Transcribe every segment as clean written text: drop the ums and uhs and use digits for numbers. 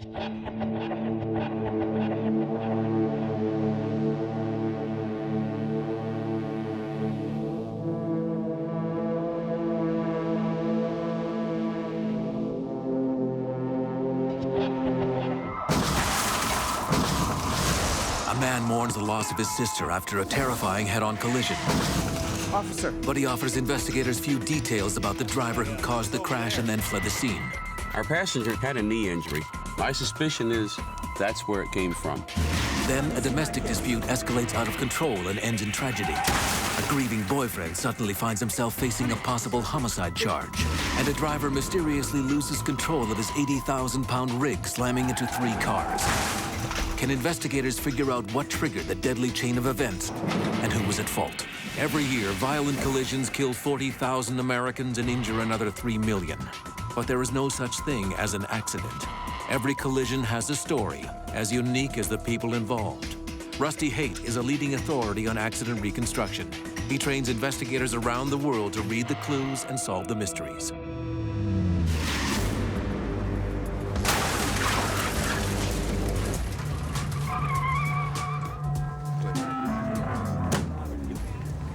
A man mourns the loss of his sister after a terrifying head-on collision. Officer. But he offers investigators few details about the driver who caused the crash and then fled the scene. Our passenger had a knee injury. My suspicion is that's where it came from. Then a domestic dispute escalates out of control and ends in tragedy. A grieving boyfriend suddenly finds himself facing a possible homicide charge. And a driver mysteriously loses control of his 80,000-pound rig, slamming into 3 cars. Can investigators figure out what triggered the deadly chain of events and who was at fault? Every year, violent collisions kill 40,000 Americans and injure another 3 million. But there is no such thing as an accident. Every collision has a story, as unique as the people involved. Rusty Haight is a leading authority on accident reconstruction. He trains investigators around the world to read the clues and solve the mysteries.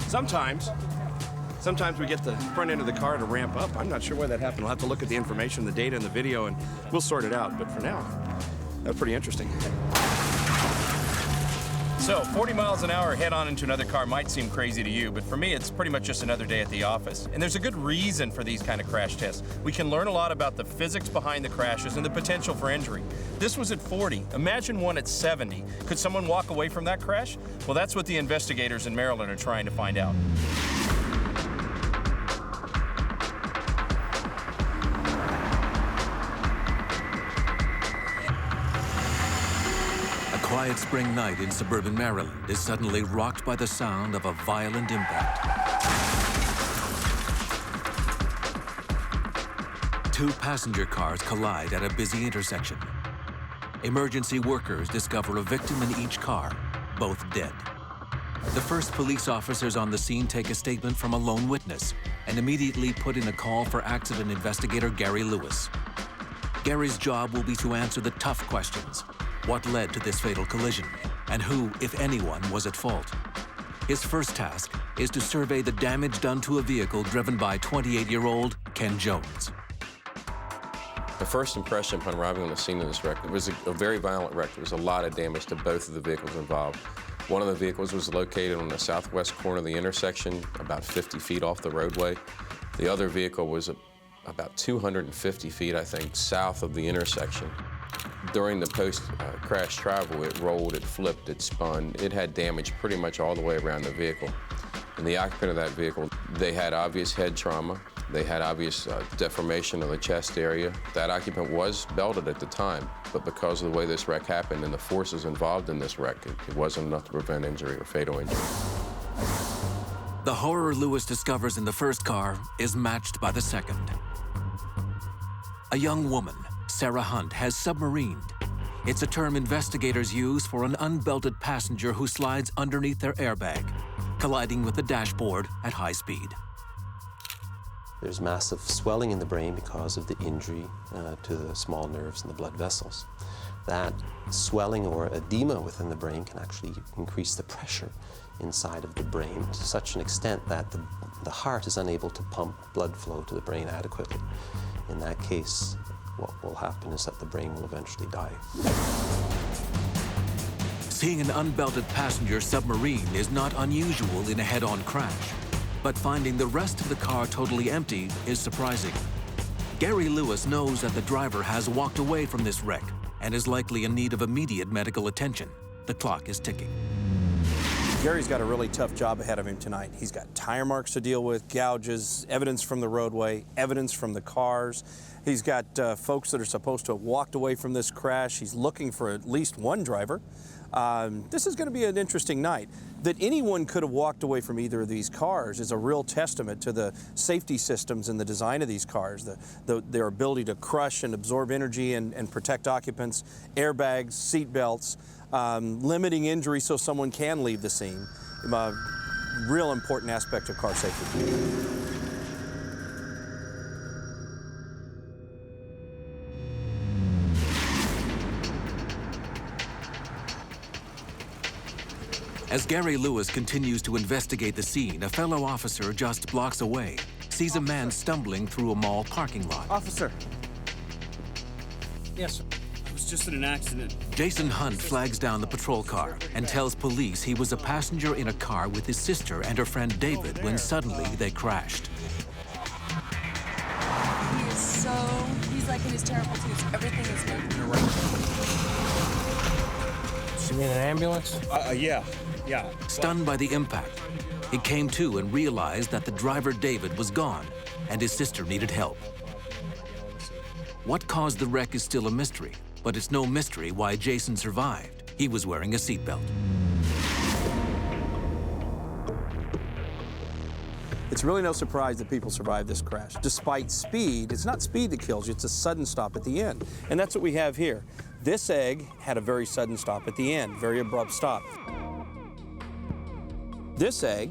Sometimes we get the front end of the car to ramp up. I'm not sure why that happened. We'll have to look at the information, the data, and the video, and we'll sort it out. But for now, that's pretty interesting. So, 40 miles an hour head-on into another car might seem crazy to you, but for me, it's pretty much just another day at the office. And there's a good reason for these kind of crash tests. We can learn a lot about the physics behind the crashes and the potential for injury. This was at 40. Imagine one at 70. Could someone walk away from that crash? Well, that's what the investigators in Maryland are trying to find out. A quiet spring night in suburban Maryland is suddenly rocked by the sound of a violent impact. 2 passenger cars collide at a busy intersection. Emergency workers discover a victim in each car, both dead. The first police officers on the scene take a statement from a lone witness and immediately put in a call for accident investigator Gary Lewis. Gary's job will be to answer the tough questions. What led to this fatal collision? And who, if anyone, was at fault? His first task is to survey the damage done to a vehicle driven by 28-year-old Ken Jones. My first impression upon arriving on the scene of this wreck, it was a very violent wreck. There was a lot of damage to both of the vehicles involved. One of the vehicles was located on the southwest corner of the intersection, about 50 feet off the roadway. The other vehicle was about 250 feet, I think, south of the intersection. During the post-crash travel, it rolled, it flipped, it spun. It had damage pretty much all the way around the vehicle. And the occupant of that vehicle, they had obvious head trauma. They had obvious deformation of the chest area. That occupant was belted at the time, but because of the way this wreck happened and the forces involved in this wreck, it wasn't enough to prevent injury or fatal injury. The horror Lewis discovers in the first car is matched by the second. A young woman, Sarah Hunt, has submarined. It's a term investigators use for an unbelted passenger who slides underneath their airbag, colliding with the dashboard at high speed. There's massive swelling in the brain because of the injury to the small nerves and the blood vessels. That swelling or edema within the brain can actually increase the pressure inside of the brain to such an extent that the heart is unable to pump blood flow to the brain adequately. In that case, what will happen is that the brain will eventually die. Seeing an unbelted passenger submarine is not unusual in a head-on crash, but finding the rest of the car totally empty is surprising. Gary Lewis knows that the driver has walked away from this wreck and is likely in need of immediate medical attention. The clock is ticking. Gary's got a really tough job ahead of him tonight. He's got tire marks to deal with, gouges, evidence from the roadway, evidence from the cars. He's got folks that are supposed to have walked away from this crash. He's looking for at least one driver. This is going to be an interesting night. That anyone could have walked away from either of these cars is a real testament to the safety systems and the design of these cars, their ability to crush and absorb energy and protect occupants, airbags, seat belts, limiting injury so someone can leave the scene. A real important aspect of car safety. As Gary Lewis continues to investigate the scene, a fellow officer just blocks away sees a man stumbling through a mall parking lot. Officer. Yes, sir. I was just in an accident. Jason Hunt flags down the patrol car and tells police he was a passenger in a car with his sister and her friend David when suddenly they crashed. He's like in his terrible twos. Everything is moving. You mean an ambulance? Yeah. Stunned by the impact, he came to and realized that the driver David was gone and his sister needed help. What caused the wreck is still a mystery, but it's no mystery why Jason survived. He was wearing a seatbelt. It's really no surprise that people survive this crash. Despite speed, it's not speed that kills you, it's a sudden stop at the end. And that's what we have here. This egg had a very sudden stop at the end, very abrupt stop. This egg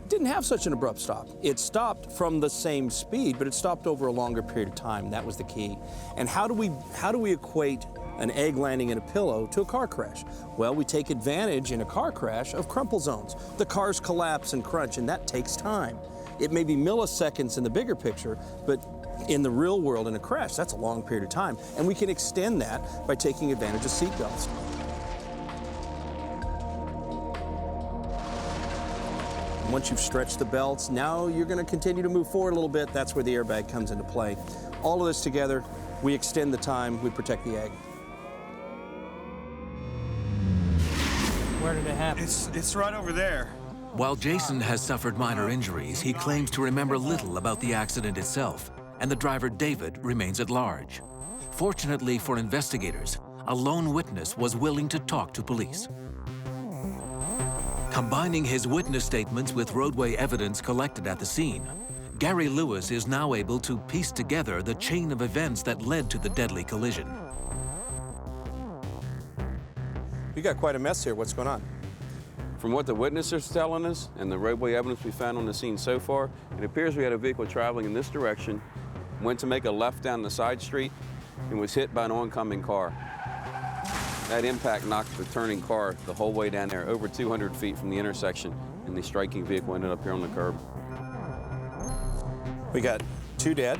didn't have such an abrupt stop. It stopped from the same speed, but it stopped over a longer period of time. That was the key. And how do we equate an egg landing in a pillow to a car crash? Well, we take advantage in a car crash of crumple zones. The cars collapse and crunch, and that takes time. It may be milliseconds in the bigger picture, but in the real world, in a crash, that's a long period of time. And we can extend that by taking advantage of seatbelts. Once you've stretched the belts, now you're going to continue to move forward a little bit. That's where the airbag comes into play. All of this together, we extend the time, we protect the egg. Where did it happen? It's right over there. While Jason has suffered minor injuries, he claims to remember little about the accident itself, and the driver David remains at large. Fortunately for investigators, a lone witness was willing to talk to police. Combining his witness statements with roadway evidence collected at the scene, Gary Lewis is now able to piece together the chain of events that led to the deadly collision. You got quite a mess here. What's going on? From what the witnesses are telling us and the roadway evidence we found on the scene so far, it appears we had a vehicle traveling in this direction, went to make a left down the side street, and was hit by an oncoming car. That impact knocked the turning car the whole way down there, over 200 feet from the intersection, and the striking vehicle ended up here on the curb. We got 2 dead.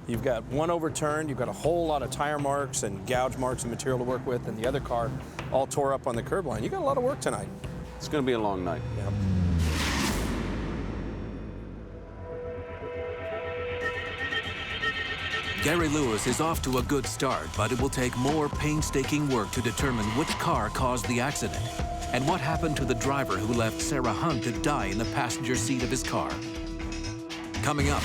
You've got 1 overturned. You've got a whole lot of tire marks and gouge marks and material to work with, and the other car all tore up on the curb line. You got a lot of work tonight. It's going to be a long night. Yeah. Gary Lewis is off to a good start, but it will take more painstaking work to determine which car caused the accident and what happened to the driver who left Sarah Hunt to die in the passenger seat of his car. Coming up,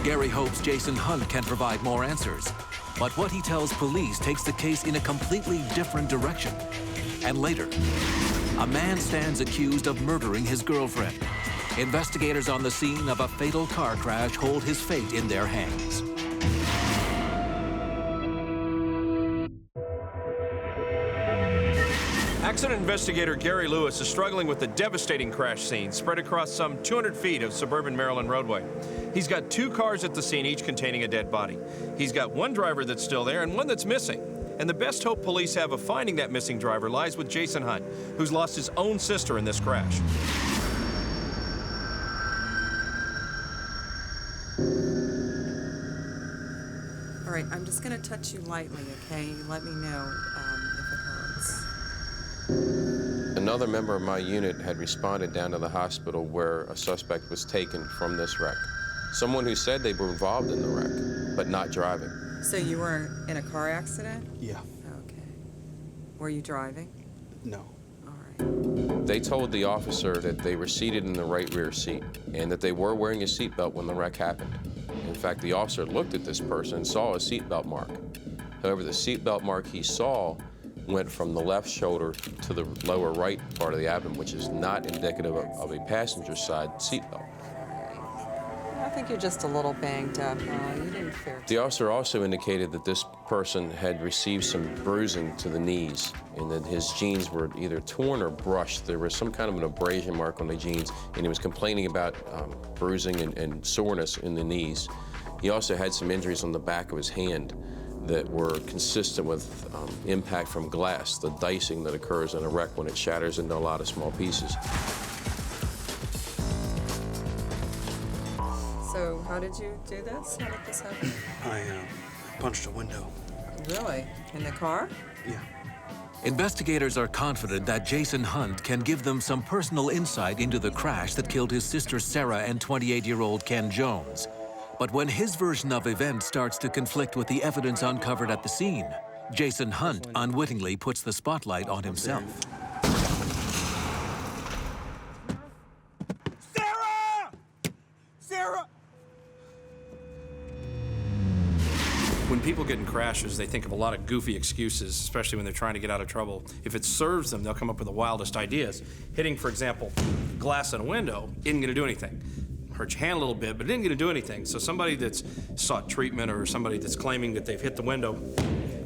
Gary hopes Jason Hunt can provide more answers, but what he tells police takes the case in a completely different direction. And later, a man stands accused of murdering his girlfriend. Investigators on the scene of a fatal car crash hold his fate in their hands. Accident investigator Gary Lewis is struggling with the devastating crash scene spread across some 200 feet of suburban Maryland roadway. He's got 2 cars at the scene, each containing a dead body. He's got 1 driver that's still there and 1 that's missing. And the best hope police have of finding that missing driver lies with Jason Hunt, who's lost his own sister in this crash. All right, I'm just going to touch you lightly, okay? Let me know if it hurts. Another member of my unit had responded down to the hospital where a suspect was taken from this wreck. Someone who said they were involved in the wreck, but not driving. So you were in a car accident? Yeah. Okay. Were you driving? No. All right. They told the officer that they were seated in the right rear seat and that they were wearing a seatbelt when the wreck happened. In fact, the officer looked at this person and saw a seatbelt mark. However, the seatbelt mark he saw went from the left shoulder to the lower right part of the abdomen, which is not indicative of a passenger side seatbelt. I think you're just a little banged up. You didn't fare The officer also indicated that this person had received some bruising to the knees and that his jeans were either torn or brushed. There was some kind of an abrasion mark on the jeans, and he was complaining about bruising and soreness in the knees. He also had some injuries on the back of his hand. that were consistent with impact from glass, the dicing that occurs in a wreck when it shatters into a lot of small pieces. So how did you do this? How did this happen? I punched a window. Really? In the car? Yeah. Investigators are confident that Jason Hunt can give them some personal insight into the crash that killed his sister Sarah and 28-year-old Ken Jones. But when his version of events starts to conflict with the evidence uncovered at the scene, Jason Hunt unwittingly puts the spotlight on himself. Sarah! Sarah! When people get in crashes, they think of a lot of goofy excuses, especially when they're trying to get out of trouble. If it serves them, they'll come up with the wildest ideas. Hitting, for example, glass in a window isn't going to do anything. Hurt your hand a little bit, but it isn't going to do anything. So somebody that's sought treatment or somebody that's claiming that they've hit the window,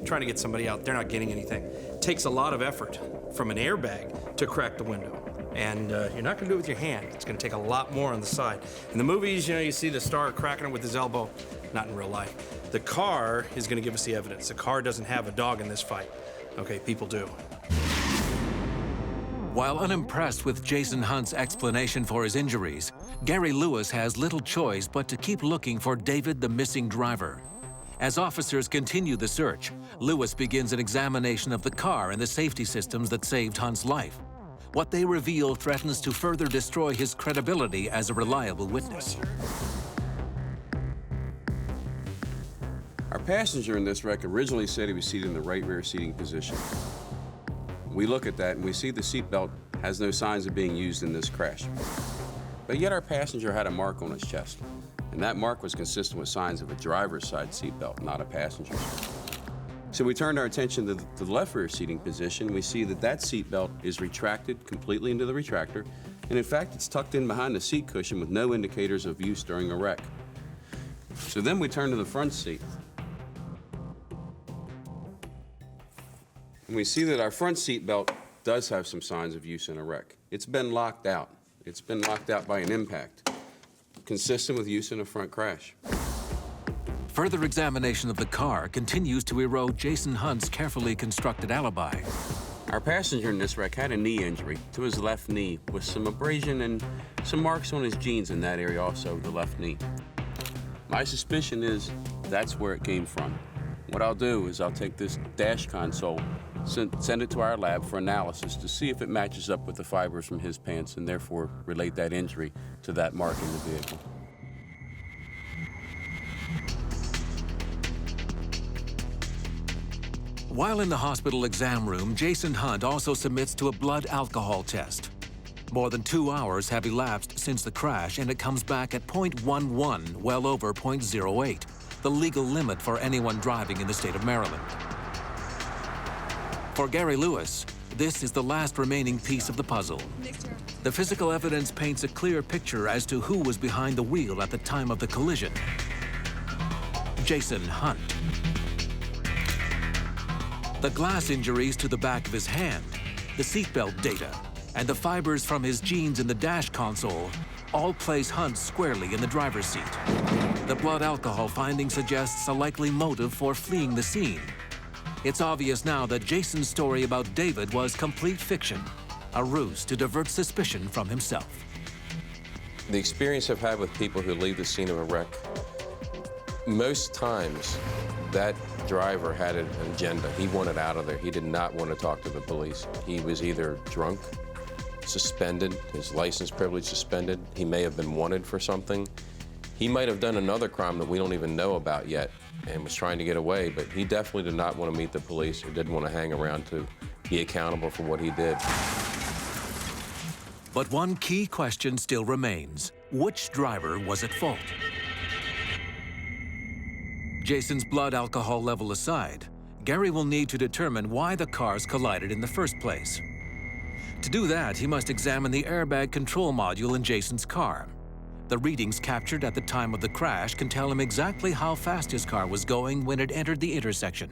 trying to get somebody out, they're not getting anything. It takes a lot of effort from an airbag to crack the window. And you're not going to do it with your hand. It's going to take a lot more on the side. In the movies, you know, you see the star cracking it with his elbow. Not in real life. The car is going to give us the evidence. The car doesn't have a dog in this fight. Okay, people do. While unimpressed with Jason Hunt's explanation for his injuries, Gary Lewis has little choice but to keep looking for David, the missing driver. As officers continue the search, Lewis begins an examination of the car and the safety systems that saved Hunt's life. What they reveal threatens to further destroy his credibility as a reliable witness. Our passenger in this wreck originally said he was seated in the right rear seating position. We look at that and we see the seatbelt has no signs of being used in this crash. But yet our passenger had a mark on his chest, and that mark was consistent with signs of a driver's side seatbelt, not a passenger's. So we turned our attention to the left rear seating position. We see that that seatbelt is retracted completely into the retractor, and in fact it's tucked in behind the seat cushion with no indicators of use during a wreck. So then we turn to the front seat. And we see that our front seat belt does have some signs of use in a wreck. It's been locked out. It's been locked out by an impact, consistent with use in a front crash. Further examination of the car continues to erode Jason Hunt's carefully constructed alibi. Our passenger in this wreck had a knee injury to his left knee with some abrasion and some marks on his jeans in that area also, the left knee. My suspicion is that's where it came from. What I'll do is I'll take this dash console, send it to our lab for analysis to see if it matches up with the fibers from his pants and therefore relate that injury to that mark in the vehicle. While in the hospital exam room, Jason Hunt also submits to a blood alcohol test. More than 2 hours have elapsed since the crash, and it comes back at 0.11, well over 0.08, the legal limit for anyone driving in the state of Maryland. For Gary Lewis, this is the last remaining piece of the puzzle. The physical evidence paints a clear picture as to who was behind the wheel at the time of the collision. Jason Hunt. The glass injuries to the back of his hand, the seatbelt data, and the fibers from his jeans in the dash console all place Hunt squarely in the driver's seat. The blood alcohol finding suggests a likely motive for fleeing the scene. It's obvious now that Jason's story about David was complete fiction, a ruse to divert suspicion from himself. The experience I've had with people who leave the scene of a wreck, most times that driver had an agenda. He wanted out of there. He did not want to talk to the police. He was either drunk, suspended, his license privilege suspended. He may have been wanted for something. He might have done another crime that we don't even know about yet and was trying to get away, but he definitely did not want to meet the police or didn't want to hang around to be accountable for what he did. But one key question still remains. Which driver was at fault? Jason's blood alcohol level aside, Gary will need to determine why the cars collided in the first place. To do that, he must examine the airbag control module in Jason's car. The readings captured at the time of the crash can tell him exactly how fast his car was going when it entered the intersection.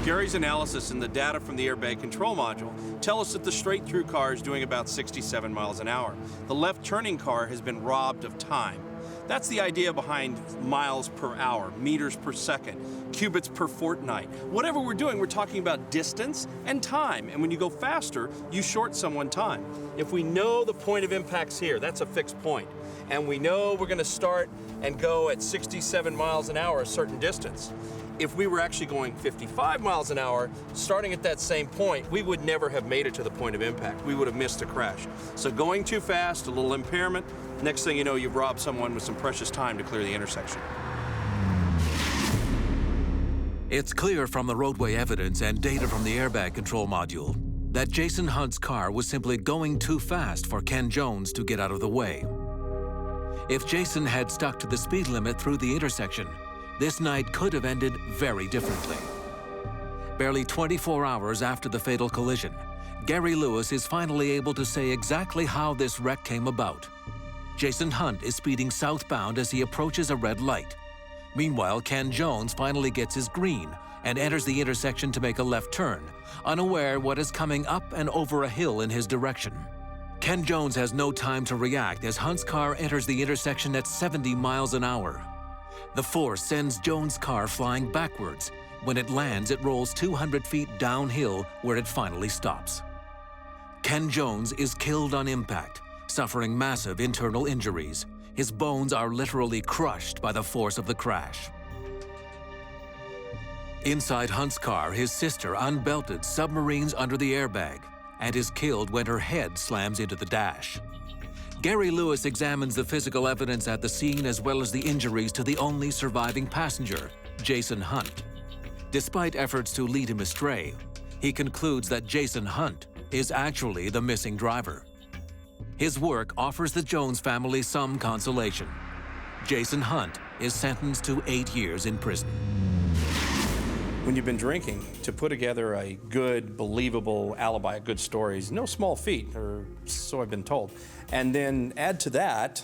Gary's analysis and the data from the airbag control module tell us that the straight-through car is doing about 67 miles an hour. The left-turning car has been robbed of time. That's the idea behind miles per hour, meters per second, cubits per fortnight. Whatever we're doing, we're talking about distance and time. And when you go faster, you short someone time. If we know the point of impact's here, that's a fixed point. And we know we're going to start and go at 67 miles an hour a certain distance. If we were actually going 55 miles an hour, starting at that same point, we would never have made it to the point of impact. We would have missed a crash. So going too fast, a little impairment, next thing you know, you've robbed someone with some precious time to clear the intersection. It's clear from the roadway evidence and data from the airbag control module that Jason Hunt's car was simply going too fast for Ken Jones to get out of the way. If Jason had stuck to the speed limit through the intersection, this night could have ended very differently. Barely 24 hours after the fatal collision, Gary Lewis is finally able to say exactly how this wreck came about. Jason Hunt is speeding southbound as he approaches a red light. Meanwhile, Ken Jones finally gets his green and enters the intersection to make a left turn, unaware what is coming up and over a hill in his direction. Ken Jones has no time to react as Hunt's car enters the intersection at 70 miles an hour. The force sends Jones' car flying backwards. When it lands, it rolls 200 feet downhill where it finally stops. Ken Jones is killed on impact, suffering massive internal injuries. His bones are literally crushed by the force of the crash. Inside Hunt's car, his sister, unbelted, submarines under the airbag and is killed when her head slams into the dash. Gary Lewis examines the physical evidence at the scene as well as the injuries to the only surviving passenger, Jason Hunt. Despite efforts to lead him astray, he concludes that Jason Hunt is actually the missing driver. His work offers the Jones family some consolation. Jason Hunt is sentenced to 8 years in prison. When you've been drinking, to put together a good, believable alibi, a good story is no small feat, or so I've been told. And then add to that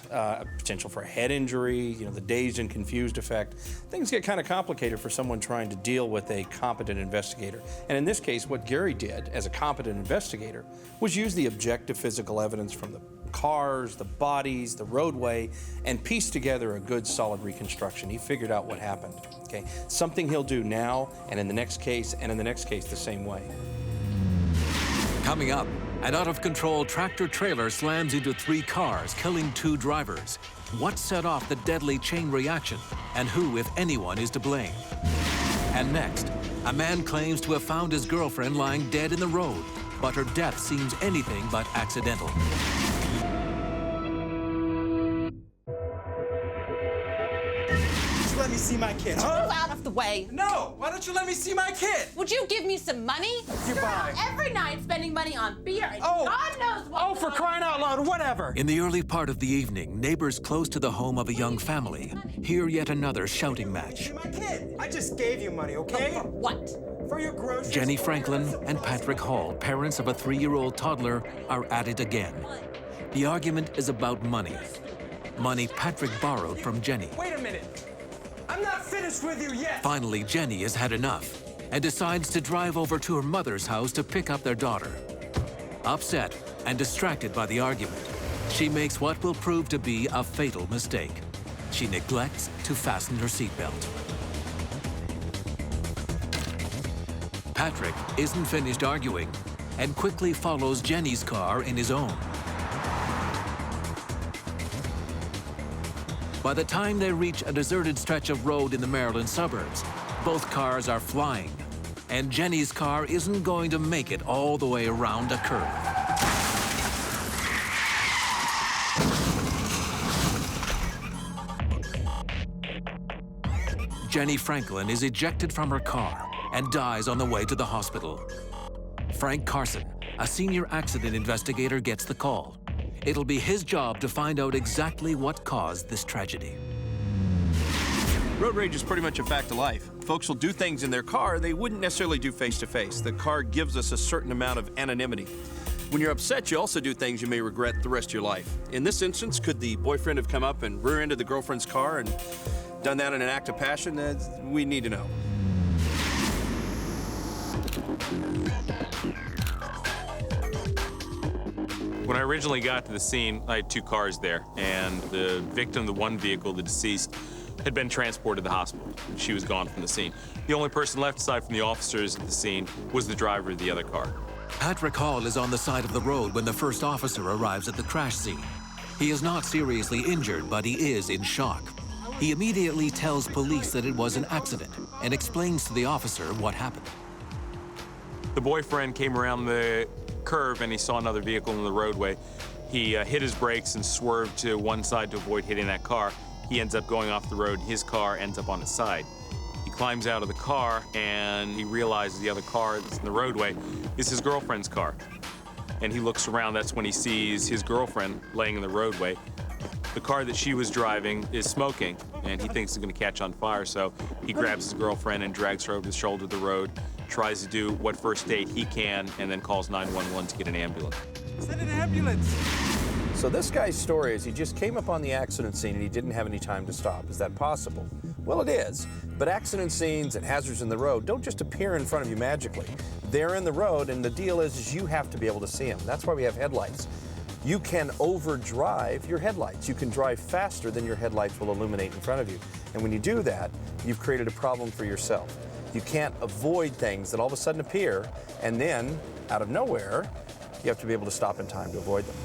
potential for a head injury, the dazed and confused effect. Things get kind of complicated for someone trying to deal with a competent investigator. And in this case, what Gary did as a competent investigator was use the objective physical evidence from the cars, the bodies, the roadway, and piece together a good, solid reconstruction. He figured out what happened. Okay, something he'll do now, and in the next case, and in the next case, the same way. Coming up, an out-of-control tractor-trailer slams into 3 cars, killing 2 drivers. What set off the deadly chain reaction, and who, if anyone, is to blame? And next, a man claims to have found his girlfriend lying dead in the road, but her death seems anything but accidental. Let me see my kid. Move out of the way. No! Why don't you let me see my kid? Would you give me some money? Goodbye. You're out every night spending money on beer and God knows what. Oh, for crying out loud, whatever. In the early part of the evening, neighbors close to the home of a young family hear yet another shouting match. My kid. I just gave you money, okay? For what? For your groceries. Jenny Franklin and Patrick Hall, parents of a 3-year-old toddler, are at it again. The argument is about money. Money Patrick borrowed from Jenny. Wait a minute. I'm not finished with you yet. Finally, Jenny has had enough and decides to drive over to her mother's house to pick up their daughter. Upset and distracted by the argument, she makes what will prove to be a fatal mistake. She neglects to fasten her seatbelt. Patrick isn't finished arguing and quickly follows Jenny's car in his own. By the time they reach a deserted stretch of road in the Maryland suburbs, both cars are flying, and Jenny's car isn't going to make it all the way around a curve. Jenny Franklin is ejected from her car and dies on the way to the hospital. Frank Carson, a senior accident investigator, gets the call. It'll be his job to find out exactly what caused this tragedy. Road rage is pretty much a fact of life. Folks will do things in their car they wouldn't necessarily do face-to-face. The car gives us a certain amount of anonymity. When you're upset, you also do things you may regret the rest of your life. In this instance, could the boyfriend have come up and rear-ended the girlfriend's car and done that in an act of passion? We need to know. When I originally got to the scene, I had two cars there, and the victim, the one vehicle, the deceased, had been transported to the hospital. She was gone from the scene. The only person left, aside from the officers at the scene, was the driver of the other car. Patrick Hall is on the side of the road when the first officer arrives at the crash scene. He is not seriously injured, but he is in shock. He immediately tells police that it was an accident and explains to the officer what happened. The boyfriend came around the curve and he saw another vehicle in the roadway. He hit his brakes and swerved to one side to avoid hitting that car. He ends up going off the road. His car ends up on its side. He climbs out of the car and he realizes the other car that's in the roadway is his girlfriend's car. And he looks around. That's when he sees his girlfriend laying in the roadway. The car that she was driving is smoking, and he thinks it's going to catch on fire, so he grabs his girlfriend and drags her over the shoulder of the road, tries to do what first aid he can, and then calls 911 to get an ambulance. Send an ambulance! So this guy's story is he just came upon the accident scene and he didn't have any time to stop. Is that possible? Well, it is. But accident scenes and hazards in the road don't just appear in front of you magically. They're in the road, and the deal is you have to be able to see them. That's why we have headlights. You can overdrive your headlights. You can drive faster than your headlights will illuminate in front of you. And when you do that, you've created a problem for yourself. You can't avoid things that all of a sudden appear, and then, out of nowhere, you have to be able to stop in time to avoid them.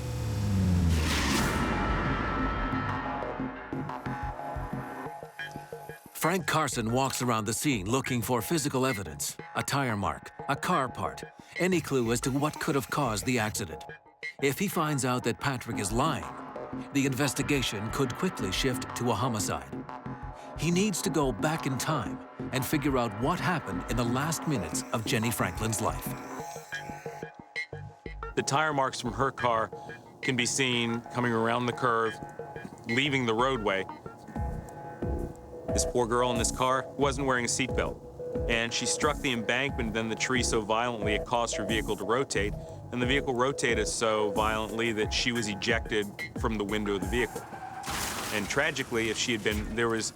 Frank Carson walks around the scene looking for physical evidence, a tire mark, a car part, any clue as to what could have caused the accident. If he finds out that Patrick is lying, the investigation could quickly shift to a homicide. He needs to go back in time and figure out what happened in the last minutes of Jenny Franklin's life. The tire marks from her car can be seen coming around the curve, leaving the roadway. This poor girl in this car wasn't wearing a seatbelt, and she struck the embankment and then the tree so violently it caused her vehicle to rotate, and the vehicle rotated so violently that she was ejected from the window of the vehicle. And tragically, if she had been, there was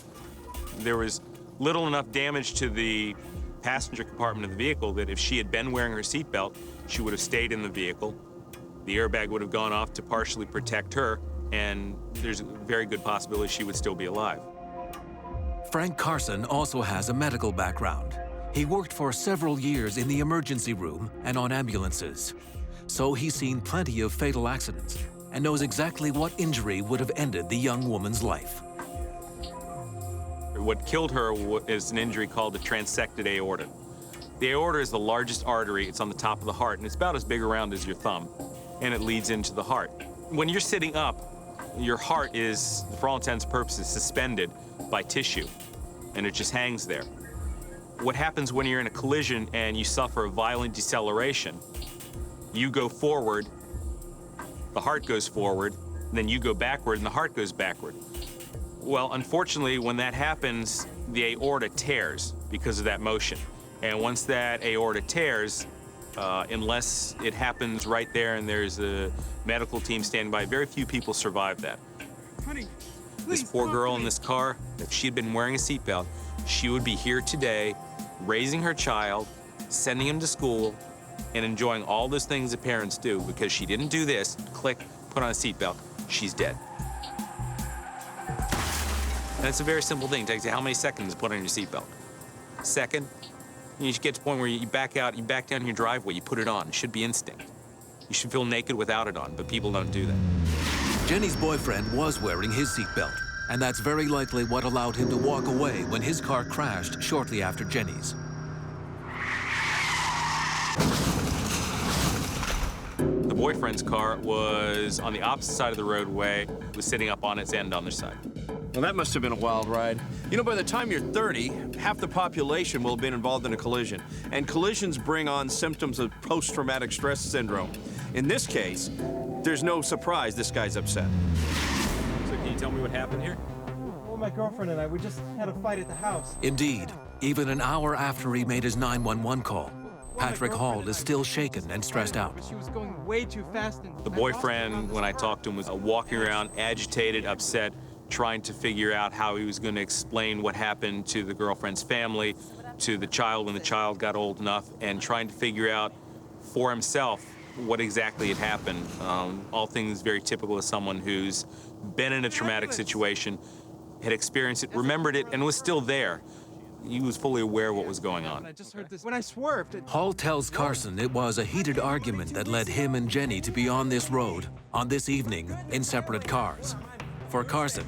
little enough damage to the passenger compartment of the vehicle that if she had been wearing her seatbelt, she would have stayed in the vehicle. The airbag would have gone off to partially protect her, and there's a very good possibility she would still be alive. Frank Carson also has a medical background. He worked for several years in the emergency room and on ambulances. So he's seen plenty of fatal accidents and knows exactly what injury would have ended the young woman's life. What killed her is an injury called the transected aorta. The aorta is the largest artery. It's on the top of the heart, and it's about as big around as your thumb, and it leads into the heart. When you're sitting up, your heart is, for all intents and purposes, suspended by tissue, and it just hangs there. What happens when you're in a collision and you suffer a violent deceleration? You go forward, the heart goes forward, then you go backward and the heart goes backward. Well, unfortunately, when that happens, the aorta tears because of that motion. And once that aorta tears, unless it happens right there and there's a medical team standing by, very few people survive that. Honey, This poor girl in this car, if she had been wearing a seatbelt, she would be here today, raising her child, sending him to school, and enjoying all those things that parents do. Because she didn't do this, click, put on a seatbelt, she's dead. And it's a very simple thing. It takes you how many seconds to put on your seatbelt? Second, you should get to the point where you back out, you back down your driveway, you put it on. It should be instinct. You should feel naked without it on, but people don't do that. Jenny's boyfriend was wearing his seatbelt, and that's very likely what allowed him to walk away when his car crashed shortly after Jenny's. The boyfriend's car was on the opposite side of the roadway, was sitting up on its end on their side. Well, that must have been a wild ride. You know, by the time you're 30, half the population will have been involved in a collision. And collisions bring on symptoms of post-traumatic stress syndrome. In this case, there's no surprise this guy's upset. So can you tell me what happened here? Well, my girlfriend and I, we just had a fight at the house. Indeed, even an hour after he made his 911 call, Patrick Hall is still shaken and stressed out. She was going way too fast. And The boyfriend, when I talked to him, was walking around agitated, upset, trying to figure out how he was going to explain what happened to the girlfriend's family, to the child when the child got old enough, and trying to figure out for himself what exactly had happened. All things very typical of someone who's been in a traumatic situation, had experienced it, remembered it, and was still there. He was fully aware of what was going on. I just heard this. When I swerved, Hall tells Carson it was a heated argument that led him and Jenny to be on this road, on this evening, in separate cars. For Carson,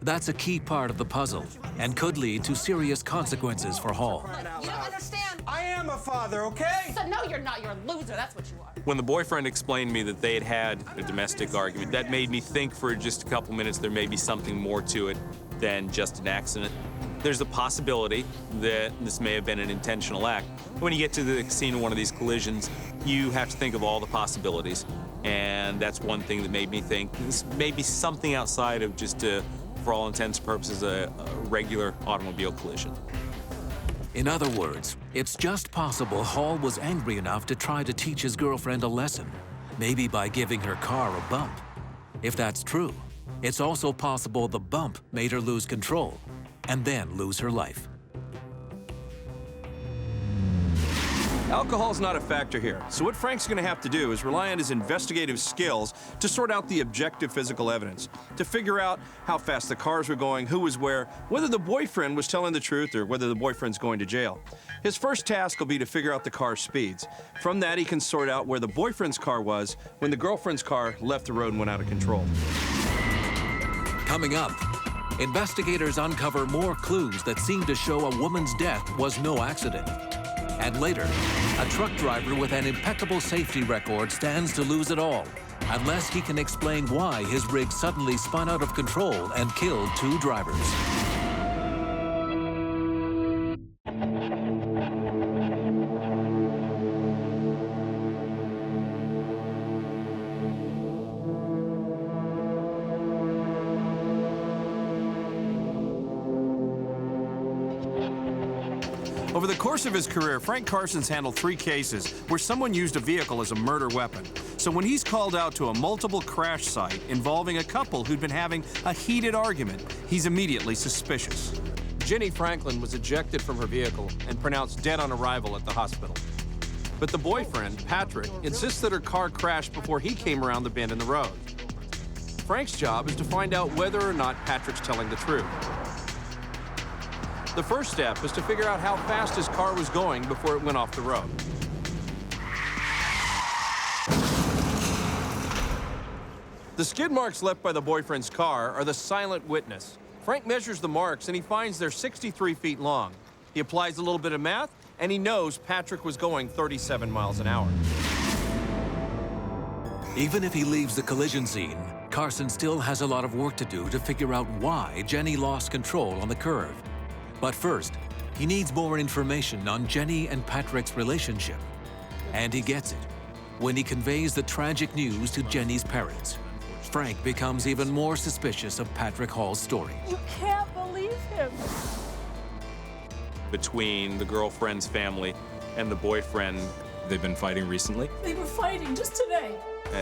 that's a key part of the puzzle and could lead to serious consequences for Hall. You don't understand. I am a father, okay? So, no, you're not. You're a loser. That's what you are. When the boyfriend explained to me that they had had a domestic argument, that made me think for just a couple minutes there may be something more to it than just an accident. There's a possibility that this may have been an intentional act. When you get to the scene of one of these collisions, you have to think of all the possibilities. And that's one thing that made me think this may be something outside of just, for all intents and purposes, a regular automobile collision. In other words, it's just possible Hall was angry enough to try to teach his girlfriend a lesson, maybe by giving her car a bump. If that's true, it's also possible the bump made her lose control and then lose her life. Alcohol's not a factor here, so what Frank's gonna have to do is rely on his investigative skills to sort out the objective physical evidence, to figure out how fast the cars were going, who was where, whether the boyfriend was telling the truth or whether the boyfriend's going to jail. His first task will be to figure out the car's speeds. From that, he can sort out where the boyfriend's car was when the girlfriend's car left the road and went out of control. Coming up, investigators uncover more clues that seem to show a woman's death was no accident. And later, a truck driver with an impeccable safety record stands to lose it all, unless he can explain why his rig suddenly spun out of control and killed 2 drivers. Over the course of his career, Frank Carson's handled 3 cases where someone used a vehicle as a murder weapon. So when he's called out to a multiple crash site involving a couple who'd been having a heated argument, he's immediately suspicious. Jenny Franklin was ejected from her vehicle and pronounced dead on arrival at the hospital. But the boyfriend, Patrick, insists that her car crashed before he came around the bend in the road. Frank's job is to find out whether or not Patrick's telling the truth. The first step is to figure out how fast his car was going before it went off the road. The skid marks left by the boyfriend's car are the silent witness. Frank measures the marks and he finds they're 63 feet long. He applies a little bit of math and he knows Patrick was going 37 miles an hour. Even if he leaves the collision scene, Carson still has a lot of work to do to figure out why Jenny lost control on the curve. But first, he needs more information on Jenny and Patrick's relationship. And he gets it when he conveys the tragic news to Jenny's parents. Frank becomes even more suspicious of Patrick Hall's story. You can't believe him. Between the girlfriend's family and the boyfriend, they've been fighting recently. They were fighting just today.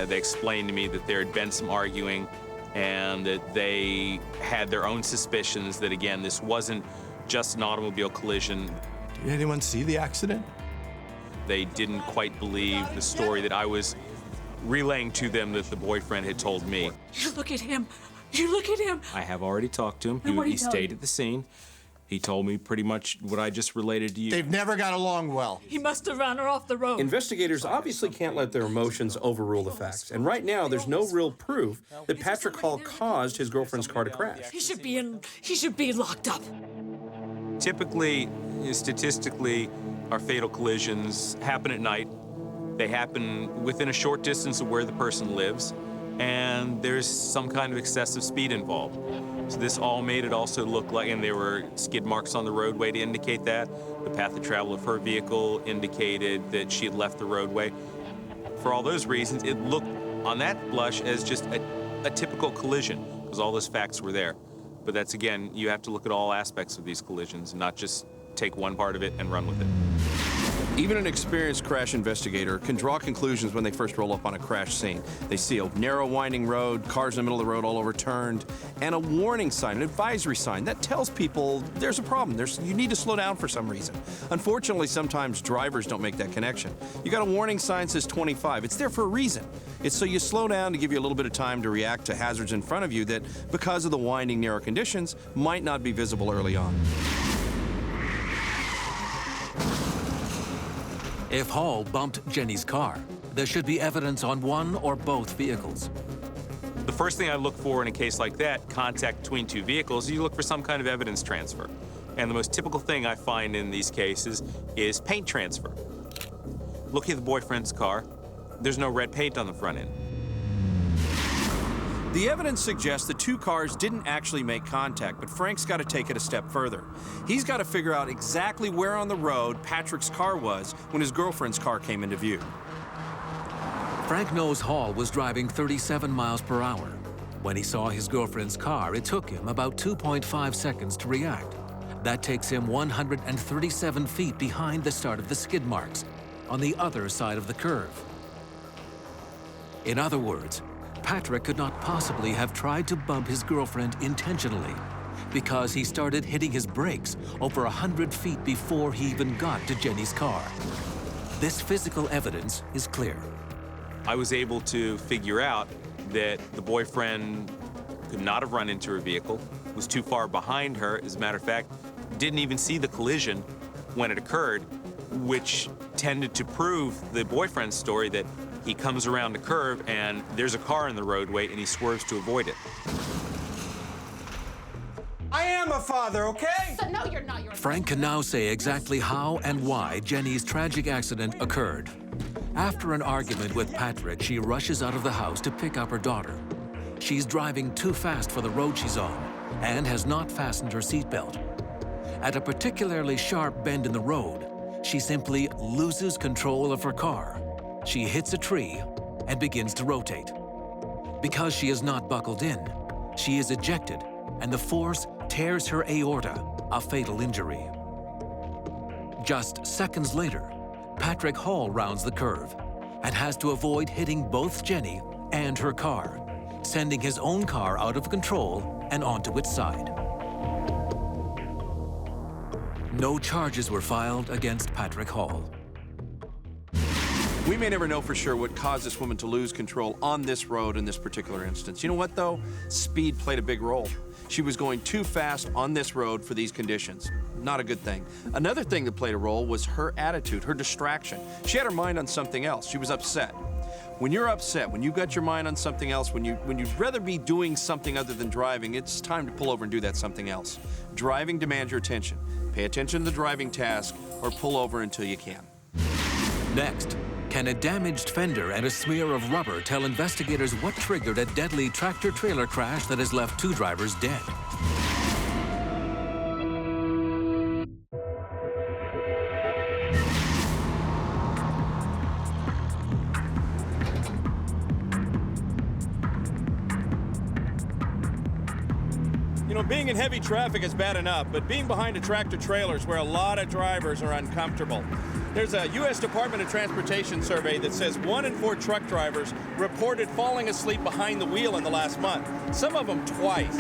They explained to me that there had been some arguing and that they had their own suspicions that, again, this wasn't just an automobile collision. Did anyone see the accident? They didn't quite believe the story that I was relaying to them that the boyfriend had told me. You look at him. You look at him. I have already talked to him. And what did He he tell stayed you? at the scene. He told me pretty much what I just related to you. They've never got along well. He must have run her off the road. Investigators obviously can't let their emotions overrule the facts, and right now there's no real proof that Patrick Hall caused his girlfriend's car to crash. He should be locked up. Typically, statistically, our fatal collisions happen at night. They happen within a short distance of where the person lives, and there's some kind of excessive speed involved. So this all made it also look like, and there were skid marks on the roadway to indicate that. The path of travel of her vehicle indicated that she had left the roadway. For all those reasons, it looked on that blush as just a typical collision, because all those facts were there. But that's, again, you have to look at all aspects of these collisions, not just take one part of it and run with it. Even an experienced crash investigator can draw conclusions when they first roll up on a crash scene. They see a narrow, winding road, cars in the middle of the road all overturned, and a warning sign, an advisory sign that tells people there's a problem. You need to slow down for some reason. Unfortunately, sometimes drivers don't make that connection. You got a warning sign that says 25. It's there for a reason. It's so you slow down to give you a little bit of time to react to hazards in front of you that, because of the winding, narrow conditions, might not be visible early on. If Hall bumped Jenny's car, there should be evidence on one or both vehicles. The first thing I look for in a case like that, contact between two vehicles, you look for some kind of evidence transfer. And the most typical thing I find in these cases is paint transfer. Looking at the boyfriend's car, there's no red paint on the front end. The evidence suggests the two cars didn't actually make contact, but Frank's got to take it a step further. He's got to figure out exactly where on the road Patrick's car was when his girlfriend's car came into view. Frank knows Hall was driving 37 miles per hour. When he saw his girlfriend's car, it took him about 2.5 seconds to react. That takes him 137 feet behind the start of the skid marks, on the other side of the curve. In other words, Patrick could not possibly have tried to bump his girlfriend intentionally, because he started hitting his brakes over 100 feet before he even got to Jenny's car. This physical evidence is clear. I was able to figure out that the boyfriend could not have run into her vehicle, was too far behind her. As a matter of fact, didn't even see the collision when it occurred, which tended to prove the boyfriend's story that he comes around the curve and there's a car in the roadway and he swerves to avoid it. I am a father, okay? So, no, you're not. Frank can now say exactly how and why Jenny's tragic accident occurred. After an argument with Patrick, she rushes out of the house to pick up her daughter. She's driving too fast for the road she's on and has not fastened her seatbelt. At a particularly sharp bend in the road, she simply loses control of her car. She hits a tree and begins to rotate. Because she is not buckled in, she is ejected, and the force tears her aorta, a fatal injury. Just seconds later, Patrick Hall rounds the curve and has to avoid hitting both Jenny and her car, sending his own car out of control and onto its side. No charges were filed against Patrick Hall. We may never know for sure what caused this woman to lose control on this road in this particular instance. You know what, though? Speed played a big role. She was going too fast on this road for these conditions. Not a good thing. Another thing that played a role was her attitude, her distraction. She had her mind on something else. She was upset. When you're upset, when you've got your mind on something else, when you'd rather be doing something other than driving, it's time to pull over and do that something else. Driving demands your attention. Pay attention to the driving task or pull over until you can. Next, can a damaged fender and a smear of rubber tell investigators what triggered a deadly tractor-trailer crash that has left two drivers dead? You know, being in heavy traffic is bad enough, but being behind a tractor-trailer is where a lot of drivers are uncomfortable. There's a U.S. Department of Transportation survey that says 1 in 4 truck drivers reported falling asleep behind the wheel in the last month, some of them twice.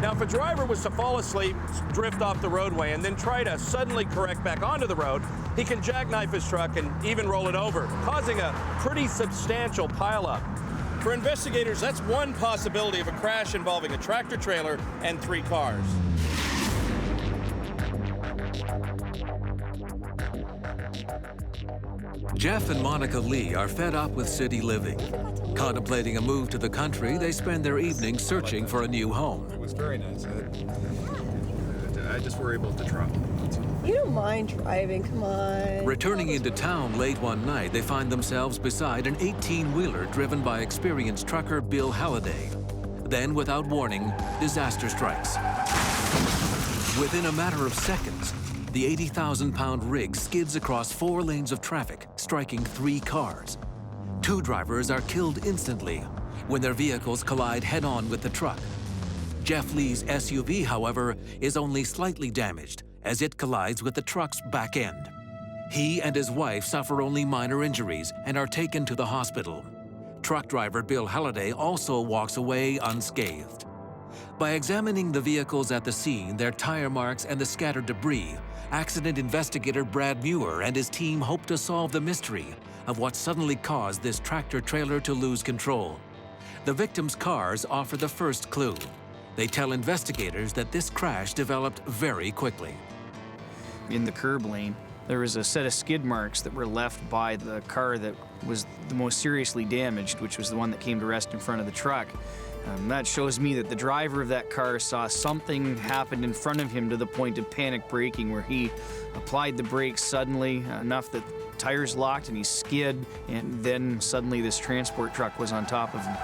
Now, if a driver was to fall asleep, drift off the roadway, and then try to suddenly correct back onto the road, he can jackknife his truck and even roll it over, causing a pretty substantial pileup. For investigators, that's one possibility of a crash involving a tractor-trailer and 3 cars. Jeff and Monica Lee are fed up with city living. Contemplating a move to the country, they spend their evenings searching for a new home. It was very nice. I just worry about the truck. You don't mind driving, come on. Returning into town late one night, they find themselves beside an 18-wheeler driven by experienced trucker Bill Halliday. Then, without warning, disaster strikes. Within a matter of seconds, the 80,000-pound rig skids across 4 lanes of traffic, striking 3 cars. 2 drivers are killed instantly when their vehicles collide head-on with the truck. Jeff Lee's SUV, however, is only slightly damaged as it collides with the truck's back end. He and his wife suffer only minor injuries and are taken to the hospital. Truck driver Bill Halliday also walks away unscathed. By examining the vehicles at the scene, their tire marks, and the scattered debris, accident investigator Brad Muir and his team hope to solve the mystery of what suddenly caused this tractor-trailer to lose control. The victims' cars offer the first clue. They tell investigators that this crash developed very quickly. In the curb lane, there was a set of skid marks that were left by the car that was the most seriously damaged, which was the one that came to rest in front of the truck. That shows me that the driver of that car saw something happen in front of him to the point of panic braking, where he applied the brakes suddenly enough that the tires locked and he skid, and then suddenly this transport truck was on top of him.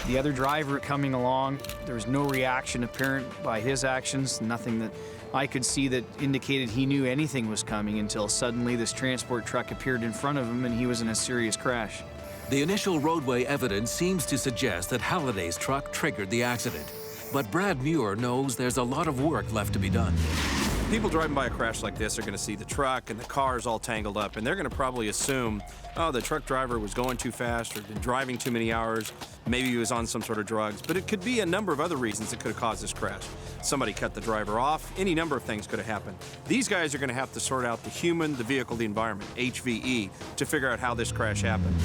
The other driver coming along, there was no reaction apparent by his actions, nothing that I could see that indicated he knew anything was coming, until suddenly this transport truck appeared in front of him and he was in a serious crash. The initial roadway evidence seems to suggest that Halliday's truck triggered the accident, but Brad Muir knows there's a lot of work left to be done. People driving by a crash like this are going to see the truck and the cars all tangled up, and they're going to probably assume, oh, the truck driver was going too fast or been driving too many hours. Maybe he was on some sort of drugs, but it could be a number of other reasons that could have caused this crash. Somebody cut the driver off. Any number of things could have happened. These guys are going to have to sort out the human, the vehicle, the environment, HVE, to figure out how this crash happened.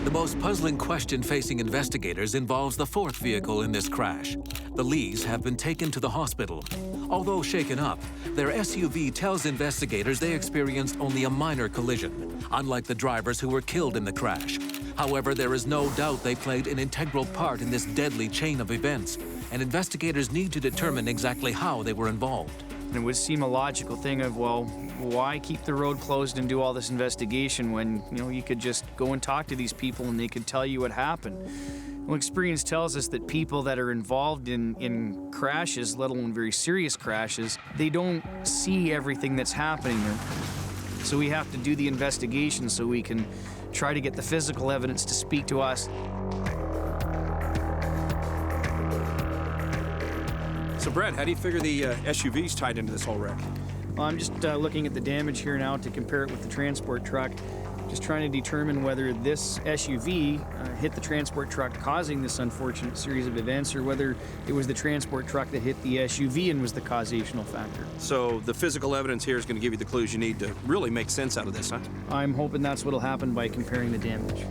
The most puzzling question facing investigators involves the fourth vehicle in this crash. The Lees have been taken to the hospital. Although shaken up, their SUV tells investigators they experienced only a minor collision, unlike the drivers who were killed in the crash. However, there is no doubt they played an integral part in this deadly chain of events, and investigators need to determine exactly how they were involved. And it would seem a logical thing of, well, why keep the road closed and do all this investigation when, you could just go and talk to these people and they could tell you what happened. Well, experience tells us that people that are involved in crashes, let alone very serious crashes, they don't see everything that's happening there. So we have to do the investigation so we can try to get the physical evidence to speak to us. So, Brad, how do you figure the SUV's tied into this whole wreck? Well, I'm just looking at the damage here now to compare it with the transport truck. Just trying to determine whether this SUV hit the transport truck causing this unfortunate series of events, or whether it was the transport truck that hit the SUV and was the causational factor. So the physical evidence here is going to give you the clues you need to really make sense out of this, huh? I'm hoping that's what'll happen by comparing the damage.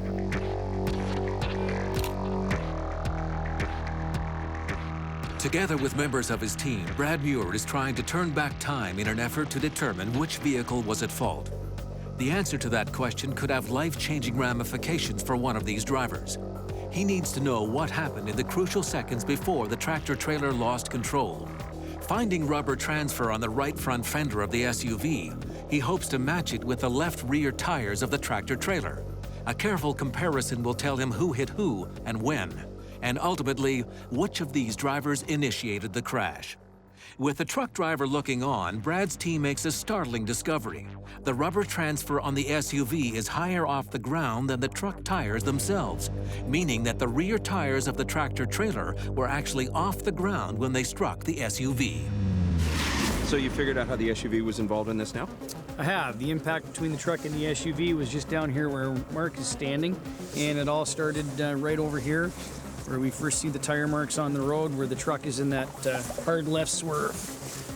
Together with members of his team, Brad Muir is trying to turn back time in an effort to determine which vehicle was at fault. The answer to that question could have life-changing ramifications for one of these drivers. He needs to know what happened in the crucial seconds before the tractor-trailer lost control. Finding rubber transfer on the right front fender of the SUV, he hopes to match it with the left rear tires of the tractor-trailer. A careful comparison will tell him who hit who and when, and ultimately, which of these drivers initiated the crash. With the truck driver looking on, Brad's team makes a startling discovery. The rubber transfer on the SUV is higher off the ground than the truck tires themselves, meaning that the rear tires of the tractor-trailer were actually off the ground when they struck the SUV. So you figured out how the SUV was involved in this now? I have. The impact between the truck and the SUV was just down here where Mark is standing, and it all started right over here, where we first see the tire marks on the road, where the truck is in that hard left swerve.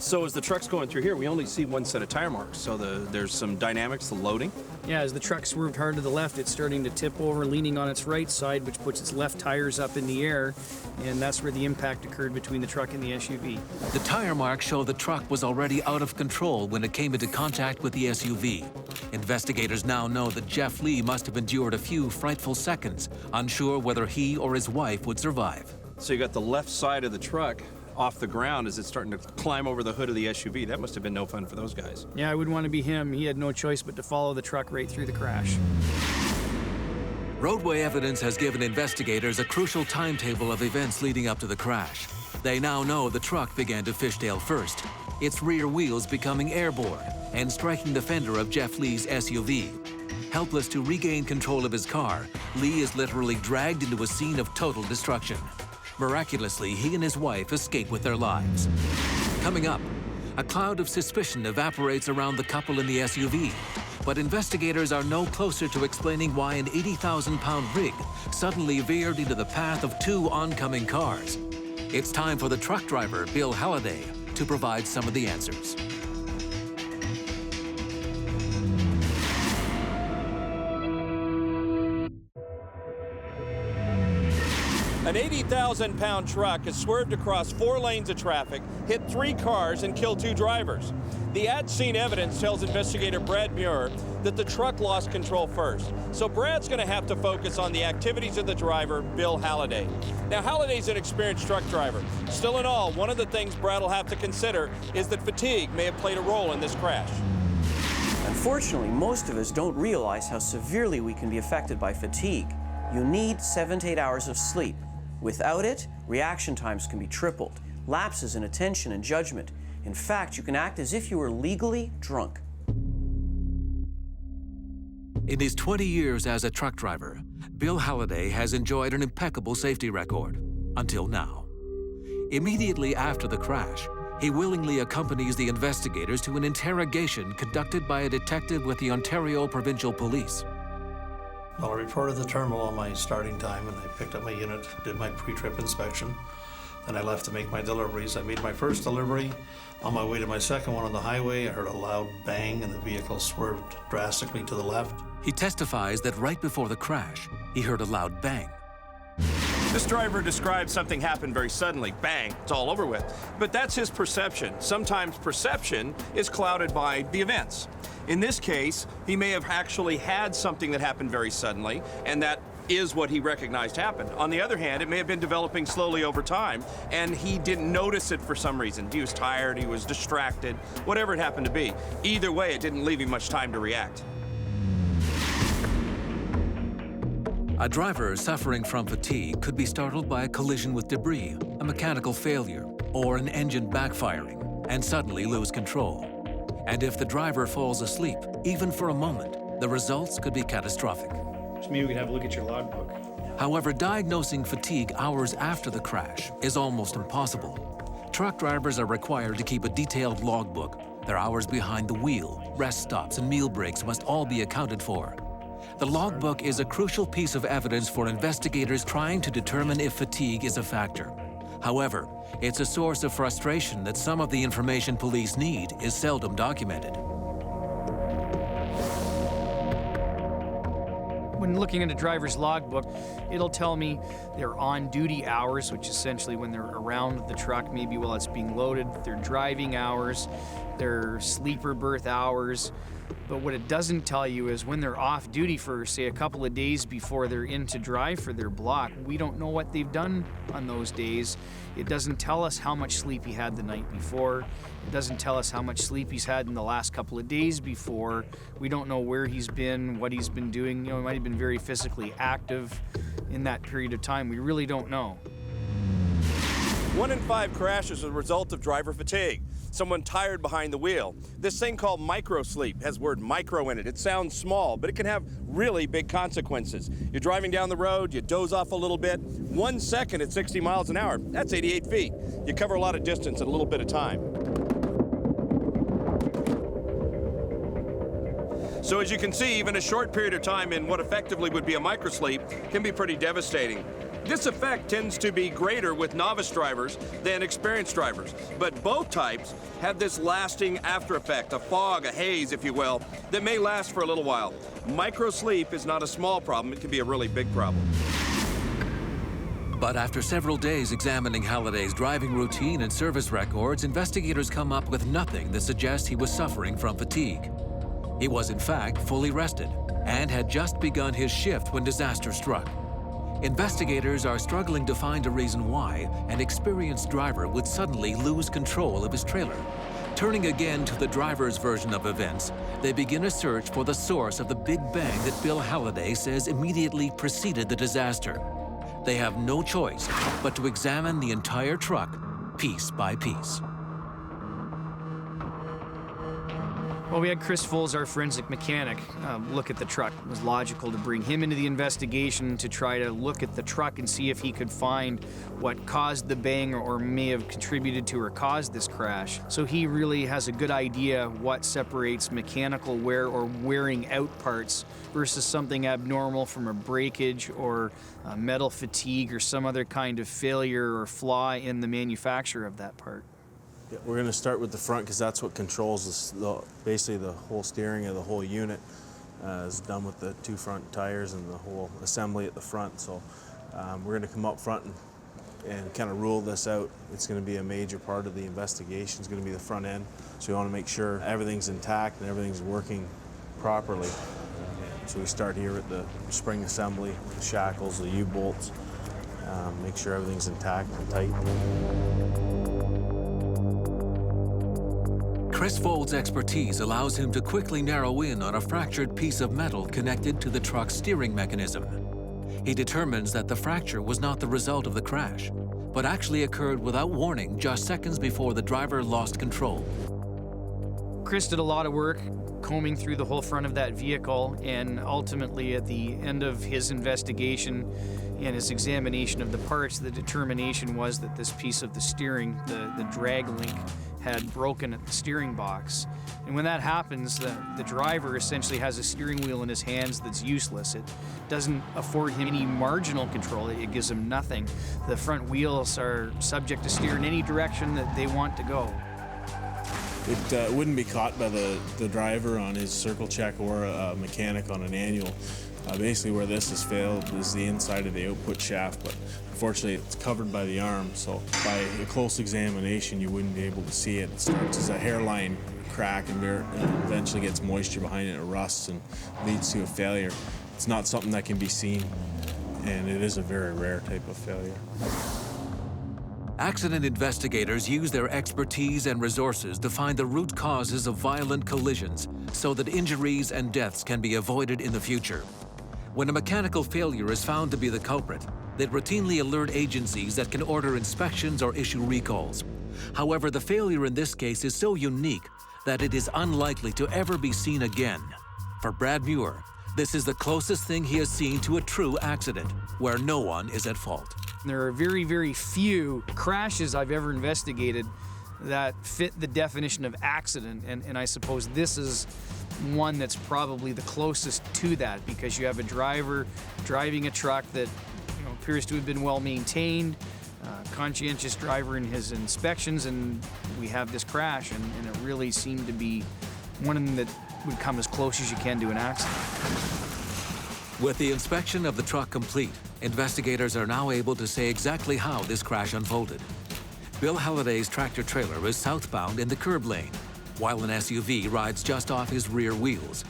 So as the truck's going through here, we only see one set of tire marks, so there's some dynamics, the loading. Yeah, as the truck swerved hard to the left, it's starting to tip over, leaning on its right side, which puts its left tires up in the air, and that's where the impact occurred between the truck and the SUV. The tire marks show the truck was already out of control when it came into contact with the SUV. Investigators now know that Jeff Lee must have endured a few frightful seconds, unsure whether he or his wife would survive. So you got the left side of the truck off the ground as it's starting to climb over the hood of the SUV. That must have been no fun for those guys. Yeah, I wouldn't want to be him. He had no choice but to follow the truck right through the crash. Roadway evidence has given investigators a crucial timetable of events leading up to the crash. They now know the truck began to fishtail first, its rear wheels becoming airborne and striking the fender of Jeff Lee's SUV. Helpless to regain control of his car, Lee is literally dragged into a scene of total destruction. Miraculously, he and his wife escape with their lives. Coming up, a cloud of suspicion evaporates around the couple in the SUV, but investigators are no closer to explaining why an 80,000-pound rig suddenly veered into the path of two oncoming cars. It's time for the truck driver, Bill Halliday, to provide some of the answers. An 80,000-pound truck has swerved across 4 lanes of traffic, hit 3 cars, and killed 2 drivers. The at-scene evidence tells investigator Brad Muir that the truck lost control first. So Brad's going to have to focus on the activities of the driver, Bill Halliday. Now, Halliday's an experienced truck driver. Still in all, one of the things Brad will have to consider is that fatigue may have played a role in this crash. Unfortunately, most of us don't realize how severely we can be affected by fatigue. You need 7 to 8 hours of sleep. Without it, reaction times can be tripled, lapses in attention and judgment. In fact, you can act as if you were legally drunk. In his 20 years as a truck driver, Bill Halliday has enjoyed an impeccable safety record, until now. Immediately after the crash, he willingly accompanies the investigators to an interrogation conducted by a detective with the Ontario Provincial Police. Well, I reported the terminal on my starting time, and I picked up my unit, did my pre-trip inspection. Then I left to make my deliveries. I made my first delivery. On my way to my second one on the highway, I heard a loud bang, and the vehicle swerved drastically to the left. He testifies that right before the crash, he heard a loud bang. This driver describes something happened very suddenly. Bang, it's all over with. But that's his perception. Sometimes perception is clouded by the events. In this case, he may have actually had something that happened very suddenly, and that is what he recognized happened. On the other hand, it may have been developing slowly over time, and he didn't notice it for some reason. He was tired, he was distracted, whatever it happened to be. Either way, it didn't leave him much time to react. A driver suffering from fatigue could be startled by a collision with debris, a mechanical failure, or an engine backfiring, and suddenly lose control. And if the driver falls asleep, even for a moment, the results could be catastrophic. So maybe we can have a look at your logbook. However, diagnosing fatigue hours after the crash is almost impossible. Truck drivers are required to keep a detailed logbook. Their hours behind the wheel, rest stops, and meal breaks must all be accounted for. The logbook is a crucial piece of evidence for investigators trying to determine if fatigue is a factor. However, it's a source of frustration that some of the information police need is seldom documented. When looking at a driver's logbook, it'll tell me their on-duty hours, which is essentially when they're around the truck, maybe while it's being loaded, their driving hours, their sleeper berth hours. But what it doesn't tell you is when they're off duty for, say, a couple of days before they're in to drive for their block, we don't know what they've done on those days. It doesn't tell us how much sleep he had the night before. It doesn't tell us how much sleep he's had in the last couple of days before. We don't know where he's been, what he's been doing. You know, he might have been very physically active in that period of time. We really don't know. 1 in 5 crashes are a result of driver fatigue. Someone tired behind the wheel. This thing called microsleep has the word micro in it. It sounds small, but it can have really big consequences. You're driving down the road, you doze off a little bit. 1 second at 60 miles an hour, that's 88 feet. You cover a lot of distance in a little bit of time. So as you can see, even a short period of time in what effectively would be a microsleep can be pretty devastating. This effect tends to be greater with novice drivers than experienced drivers, but both types have this lasting after effect, a fog, a haze, if you will, that may last for a little while. Microsleep is not a small problem, it can be a really big problem. But after several days examining Halliday's driving routine and service records, investigators come up with nothing that suggests he was suffering from fatigue. He was in fact fully rested and had just begun his shift when disaster struck. Investigators are struggling to find a reason why an experienced driver would suddenly lose control of his trailer. Turning again to the driver's version of events, they begin a search for the source of the big bang that Bill Halliday says immediately preceded the disaster. They have no choice but to examine the entire truck piece by piece. Well, we had Chris Foles, our forensic mechanic, look at the truck. It was logical to bring him into the investigation to try to look at the truck and see if he could find what caused the bang or may have contributed to or caused this crash. So he really has a good idea what separates mechanical wear or wearing out parts versus something abnormal from a breakage or metal fatigue or some other kind of failure or flaw in the manufacture of that part. Yeah, we're going to start with the front because that's what controls basically the whole steering of the whole unit. Is done with the 2 front tires and the whole assembly at the front. So we're going to come up front and kind of rule this out. It's going to be a major part of the investigation. It's going to be the front end. So we want to make sure everything's intact and everything's working properly. So we start here at the spring assembly, the shackles, the U-bolts, make sure everything's intact and tight. Chris Fold's expertise allows him to quickly narrow in on a fractured piece of metal connected to the truck's steering mechanism. He determines that the fracture was not the result of the crash, but actually occurred without warning just seconds before the driver lost control. Chris did a lot of work combing through the whole front of that vehicle, and ultimately at the end of his investigation and his examination of the parts, the determination was that this piece of the steering, the drag link, had broken at the steering box. And when that happens, the driver essentially has a steering wheel in his hands that's useless. It doesn't afford him any marginal control. It gives him nothing. The front wheels are subject to steer in any direction that they want to go. It wouldn't be caught by the driver on his circle check or a mechanic on an annual. Basically where this has failed is the inside of the output shaft, but unfortunately it's covered by the arm, so by a close examination you wouldn't be able to see it. It starts as a hairline crack and eventually gets moisture behind it and rusts and leads to a failure. It's not something that can be seen, and it is a very rare type of failure. Accident investigators use their expertise and resources to find the root causes of violent collisions so that injuries and deaths can be avoided in the future. When a mechanical failure is found to be the culprit, they routinely alert agencies that can order inspections or issue recalls. However, the failure in this case is so unique that it is unlikely to ever be seen again. For Brad Muir, this is the closest thing he has seen to a true accident, where no one is at fault. There are very, very few crashes I've ever investigated that fit the definition of accident, and I suppose this is one that's probably the closest to that, because you have a driver driving a truck that appears to have been well maintained, conscientious driver in his inspections, and we have this crash, and it really seemed to be one that would come as close as you can to an accident. With the inspection of the truck complete, investigators are now able to say exactly how this crash unfolded. Bill Halliday's tractor-trailer is southbound in the curb lane, while an SUV rides just off his rear wheels.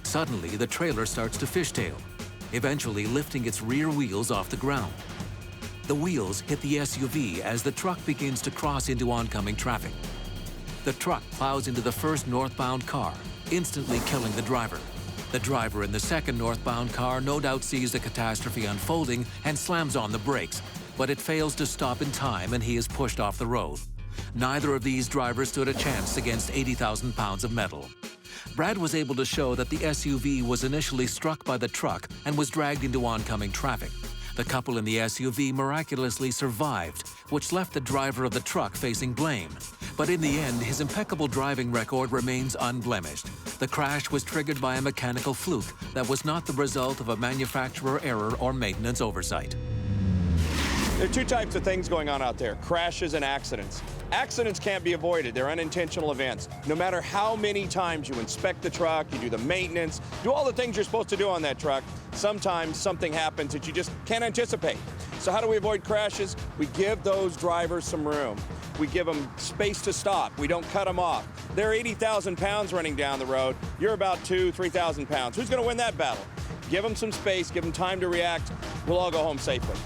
Suddenly, the trailer starts to fishtail, eventually lifting its rear wheels off the ground. The wheels hit the SUV as the truck begins to cross into oncoming traffic. The truck plows into the first northbound car, instantly killing the driver. The driver in the second northbound car no doubt sees the catastrophe unfolding and slams on the brakes, but it fails to stop in time and he is pushed off the road. Neither of these drivers stood a chance against 80,000 pounds of metal. Brad was able to show that the SUV was initially struck by the truck and was dragged into oncoming traffic. The couple in the SUV miraculously survived, which left the driver of the truck facing blame. But in the end, his impeccable driving record remains unblemished. The crash was triggered by a mechanical fluke that was not the result of a manufacturer error or maintenance oversight. There are two types of things going on out there: crashes and accidents. Accidents can't be avoided. They're unintentional events. No matter how many times you inspect the truck, you do the maintenance, do all the things you're supposed to do on that truck, sometimes something happens that you just can't anticipate. So how do we avoid crashes? We give those drivers some room. We give them space to stop. We don't cut them off. They're 80,000 pounds running down the road. You're about 2,000, 3,000 pounds. Who's going to win that battle? Give them some space, give them time to react. We'll all go home safely.